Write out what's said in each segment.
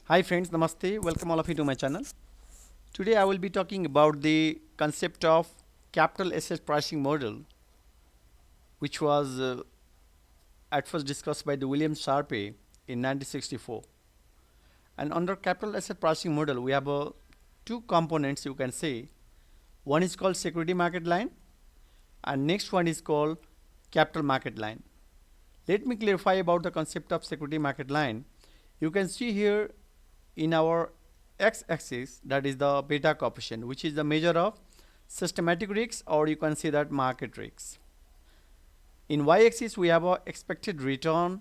Hi friends, Namaste. Welcome all of you to my channel. Today I will be talking about the concept of capital asset pricing model, which was at first discussed by the William Sharpe in 1964. And under capital asset pricing model, we have two components you can say. One is called security market line and next one is called capital market line. Let me clarify about the concept of security market line. You can see here in our x-axis, that is the beta coefficient, which is the measure of systematic risks, or you can say that market risks. In y-axis we have a expected return,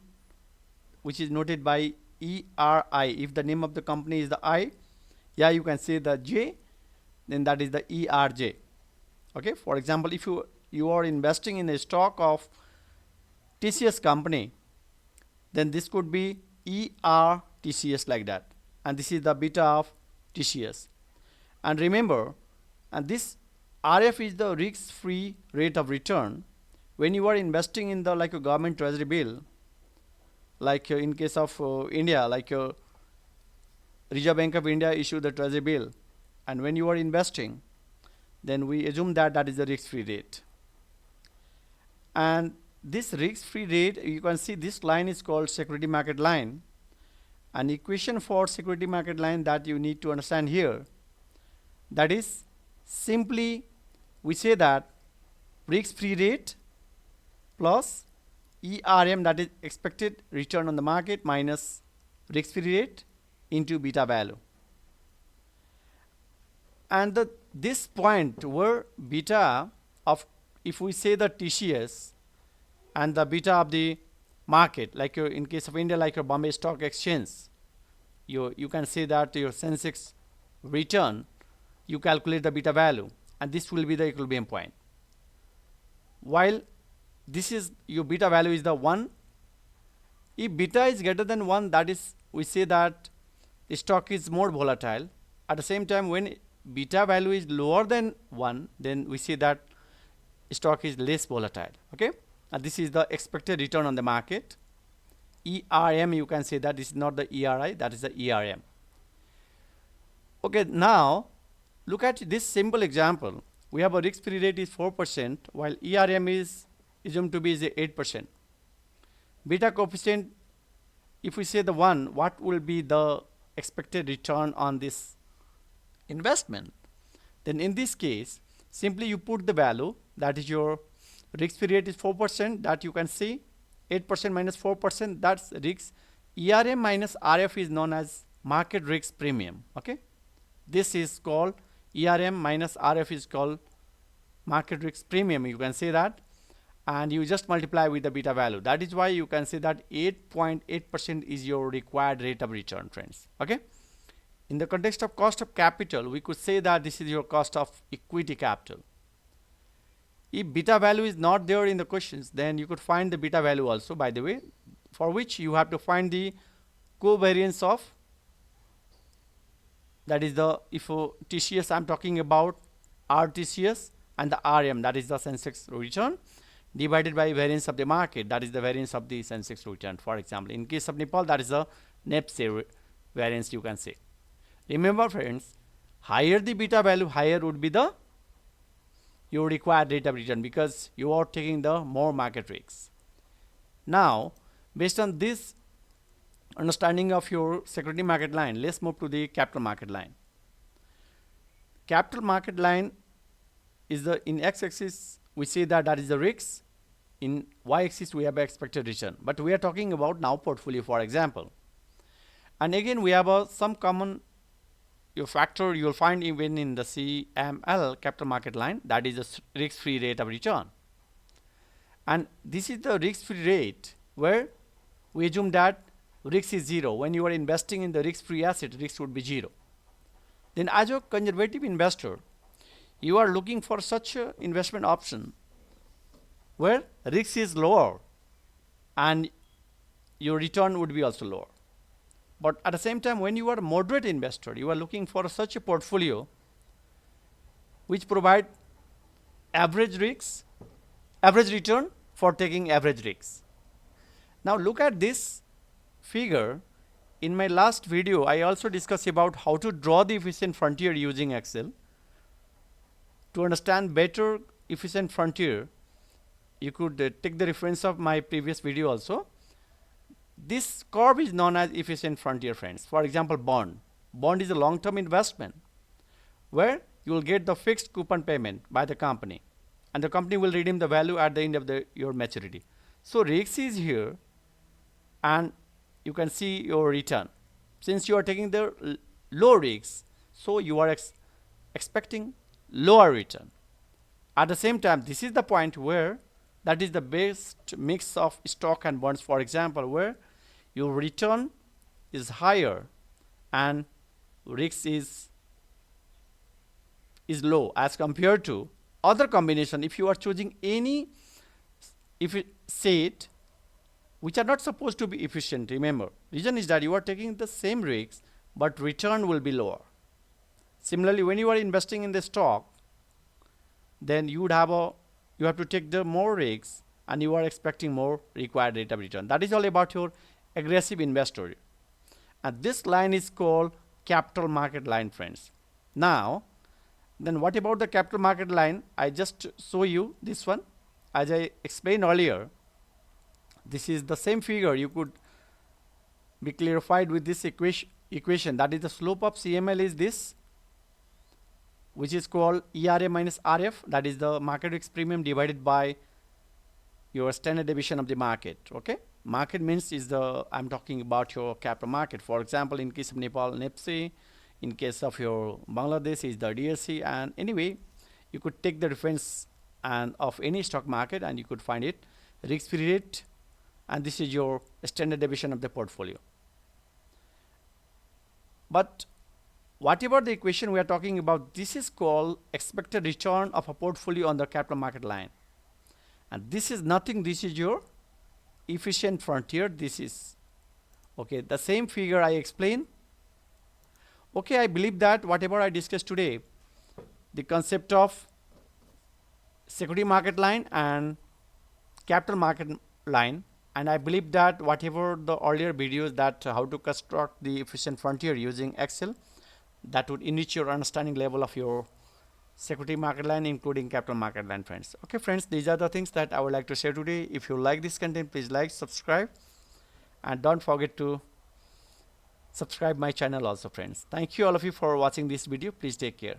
which is noted by ERI. If the name of the company is the I, yeah, you can say the J, then that is the ERJ. Okay, for example, if you are investing in a stock of TCS company, then this could be ERTCS, like that, and this is the beta of TCS. And remember, and this RF is the risk-free rate of return when you are investing in the like a government treasury bill, like in case of India, like Reserve Bank of India issue the treasury bill, and when you are investing, then we assume that that is the risk-free rate. And this risk-free rate, you can see this line is called security market line. An equation for security market line that you need to understand here, that is simply we say that risk-free rate plus ERM, that is expected return on the market, minus risk-free rate into beta value. And this point where beta of, if we say the TCS and the beta of the market, like in case of India, like your Bombay Stock Exchange, you can say that your Sensex return, you calculate the beta value, and this will be the equilibrium point. While this is your beta value is the 1. If beta is greater than 1, that is, we say that the stock is more volatile. At the same time, when beta value is lower than 1, then we say that stock is less volatile. Okay, and this is the expected return on the market. ERM, you can say that this is not the ERI, that is the ERM. Okay, now look at this simple example. We have a risk-free rate is 4%, while ERM is assumed to be 8%. Beta coefficient, if we say the 1, what will be the expected return on this investment? Then in this case, simply you put the value, that is your risk-free rate is 4%, that you can see 8% minus 4%, that's risk. ERM minus RF is known as market risk premium. Okay, this is called ERM minus RF is called market risk premium, you can say that, and you just multiply with the beta value. That is why you can say that 8.8% is your required rate of return, friends. Okay, in the context of cost of capital, we could say that this is your cost of equity capital. If beta value is not there in the questions, then you could find the beta value also, by the way, for which you have to find the covariance of, that is the, if TCS I'm talking about RTCS, and the RM, that is the Sensex return, divided by variance of the market, that is the variance of the Sensex return. For example, in case of Nepal, that is the NEPSE variance, you can say. Remember friends, higher the beta value, higher would be the your required rate of return, because you are taking the more market risks. Now, based on this understanding of your security market line, let's move to the capital market line. Capital market line is the, in x-axis we say that that is the risk, in y-axis we have expected return, but we are talking about now portfolio, for example. And again we have some common your factor you will find even in the CML capital market line, that is the risk-free rate of return. And this is the risk-free rate where we assume that risk is 0. When you are investing in the risk-free asset, risk would be 0. Then as a conservative investor, you are looking for such an investment option where risk is lower and your return would be also lower. But at the same time, when you are a moderate investor, you are looking for such a portfolio which provide average risks, average return for taking average risks. Now look at this figure. in my last video, I also discussed about how to draw the efficient frontier using Excel. To understand better efficient frontier, you could take the reference of my previous video also. This curve is known as efficient frontier, friends. For example, bond. Bond is a long-term investment where you will get the fixed coupon payment by the company, and the company will redeem the value at the end of your maturity. So risk is here, and you can see your return. Since you are taking the low risks, so you are expecting lower return. At the same time, this is the point where that is the best mix of stock and bonds, for example, where your return is higher and risk is low as compared to other combination. If you are choosing any, if it said which are not supposed to be efficient, remember, reason is that you are taking the same risks but return will be lower. Similarly, when you are investing in the stock, then you have to take the more risks and you are expecting more required rate of return. That is all about your aggressive investor. And this line is called capital market line, friends. Now, then what about the capital market line? I just show you this one. As I explained earlier, this is the same figure. You could be clarified with this equation. That is the slope of CML is this, which is called ERA minus RF. That is the market risk premium divided by your standard deviation of the market. Okay, market means is the, I'm talking about your capital market. For example, in case of Nepal, NEPSI. In case of your Bangladesh is the DSC. And anyway, you could take the reference and of any stock market and you could find it risk-free rate, and this is your standard deviation of the portfolio. But whatever the equation we are talking about, this is called expected return of a portfolio on the capital market line. And this is nothing, this is your efficient frontier. This is, okay, the same figure I explained. Okay, I believe that whatever I discussed today, the concept of security market line and capital market line, and I believe that whatever the earlier videos that how to construct the efficient frontier using Excel, that would enrich your understanding level of your security market line, including capital market line, friends. Okay, friends, these are the things that I would like to share today. If you like this content, please like, subscribe, and don't forget to subscribe my channel also, friends. Thank you all of you for watching this video. Please take care.